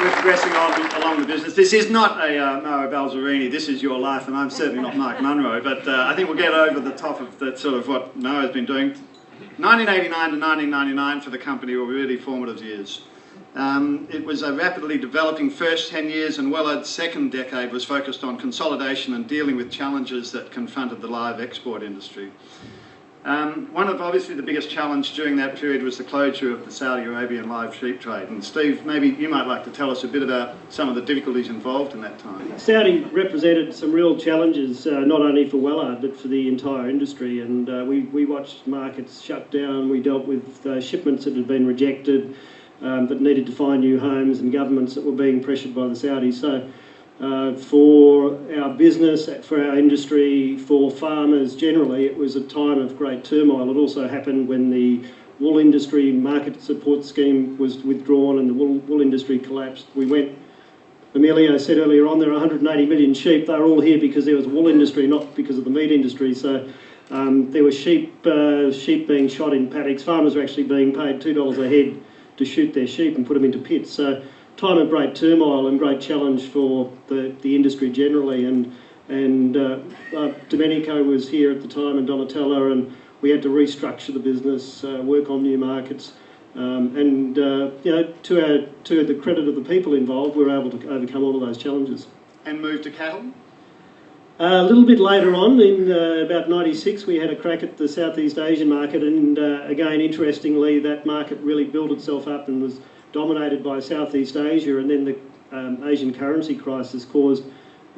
we're progressing on along the business. This is not a Mauro Balzerini, this is your life, and I'm certainly not Mike Munro, but I think we'll get over the top of that sort of what Mauro's been doing. 1989 to 1999 for the company were really formative years. It was a rapidly developing first 10 years, and Wellard's second decade was focused on consolidation and dealing with challenges that confronted the live export industry. One of obviously the biggest challenge during that period was the closure of the Saudi Arabian live sheep trade. And Steve, maybe you might like to tell us a bit about some of the difficulties involved in that time. Saudi represented some real challenges, not only for Wellard but for the entire industry. And we watched markets shut down. We dealt with shipments that had been rejected, that needed to find new homes, and governments that were being pressured by the Saudis. So for our business, for our industry, for farmers generally, it was a time of great turmoil. It also happened when the wool industry market support scheme was withdrawn and the wool industry collapsed. We went, Emilio said earlier on, there are 180 million sheep. They were all here because there was a wool industry, not because of the meat industry. So there were sheep being shot in paddocks. Farmers were actually being paid $2 a head to shoot their sheep and put them into pits. So time of great turmoil and great challenge for the industry generally, and Domenico was here at the time, and Donatella, and we had to restructure the business, work on new markets, and you know, to the credit of the people involved, we were able to overcome all of those challenges. And move to cattle? A little bit later on, in about 96, we had a crack at the Southeast Asian market, and again, interestingly, that market really built itself up and was dominated by Southeast Asia, and then the Asian currency crisis caused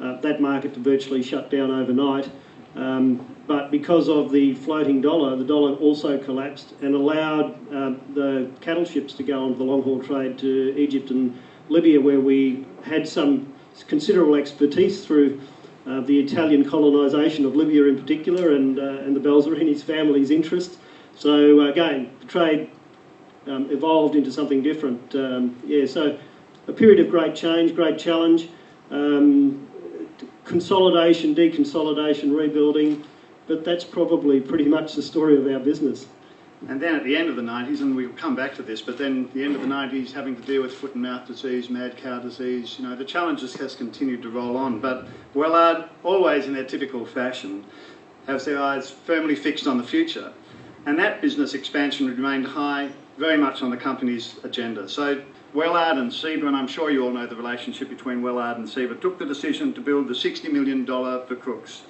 that market to virtually shut down overnight. But because of the floating dollar, the dollar also collapsed and allowed the cattle ships to go on the long-haul trade to Egypt and Libya, where we had some considerable expertise through the Italian colonisation of Libya in particular, and the Balzerini's family's interest. So again, the trade evolved into something different. So a period of great change, great challenge, consolidation, deconsolidation, rebuilding, but that's probably pretty much the story of our business. And then at the end of the 90s, and we'll come back to this, but then the end of the 90s, having to deal with foot and mouth disease, mad cow disease, you know, the challenges has continued to roll on. But Wellard, always in their typical fashion, has their eyes firmly fixed on the future. And that business expansion remained high, very much on the company's agenda. So Wellard and SEBA, and I'm sure you all know the relationship between Wellard and SEBA, took the decision to build the $60 million for Crooks,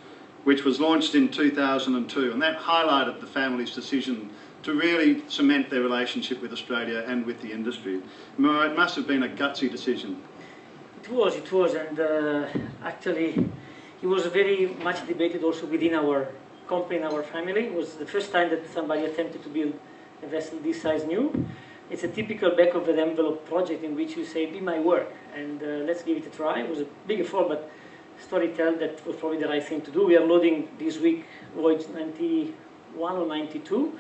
which was launched in 2002. And that highlighted the family's decision to really cement their relationship with Australia and with the industry. Mauro, it must have been a gutsy decision. It was, and actually it was very much debated also within our company and our family. It was the first time that somebody attempted to build a vessel this size new. It's a typical back-of-the-envelope project in which you say, be my work, and let's give it a try. It was a big effort, but story tells that was probably the right thing to do. We are loading this week voyage 91 or 92,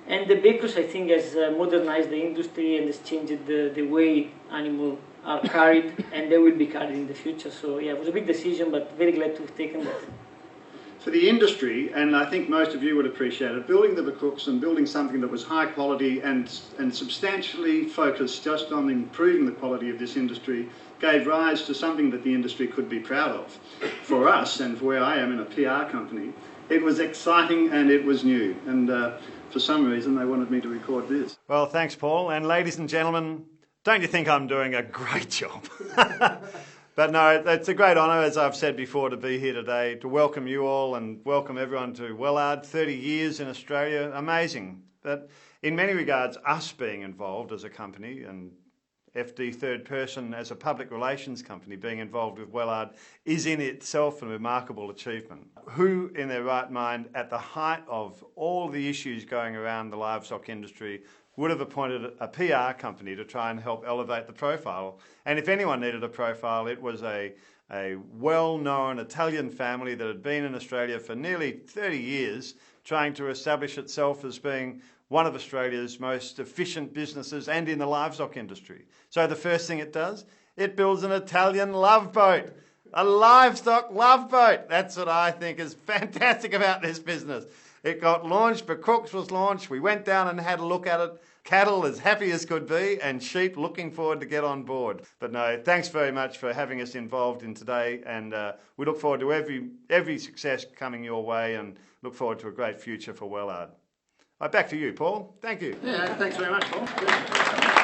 and the Bakers, I think, has modernized the industry and has changed the way animals are carried, and they will be carried in the future. So yeah, it was a big decision, but very glad to have taken that. For the industry, and I think most of you would appreciate it, building the Crooks and building something that was high quality and substantially focused just on improving the quality of this industry gave rise to something that the industry could be proud of. For us, and for where I am in a PR company, it was exciting and it was new. And for some reason, they wanted me to record this. Well, thanks, Paul. And ladies and gentlemen, don't you think I'm doing a great job? But no, it's a great honour, as I've said before, to be here today, to welcome you all and welcome everyone to Wellard. 30 years in Australia, amazing. But in many regards, us being involved as a company and FD third person as a public relations company being involved with Wellard is in itself a remarkable achievement. Who in their right mind, at the height of all the issues going around the livestock industry, would have appointed a PR company to try and help elevate the profile? And if anyone needed a profile, it was a well-known Italian family that had been in Australia for nearly 30 years, trying to establish itself as being one of Australia's most efficient businesses and in the livestock industry. So the first thing it does, it builds an Italian love boat, a livestock love boat. That's what I think is fantastic about this business. It got launched, but Crooks was launched. We went down and had a look at it. cattle as happy as could be, and sheep looking forward to get on board. But no, thanks very much for having us involved in today, and we look forward to every success coming your way, and look forward to a great future for Wellard. Back to you, Paul. Thank you. Yeah, thanks very much, Paul.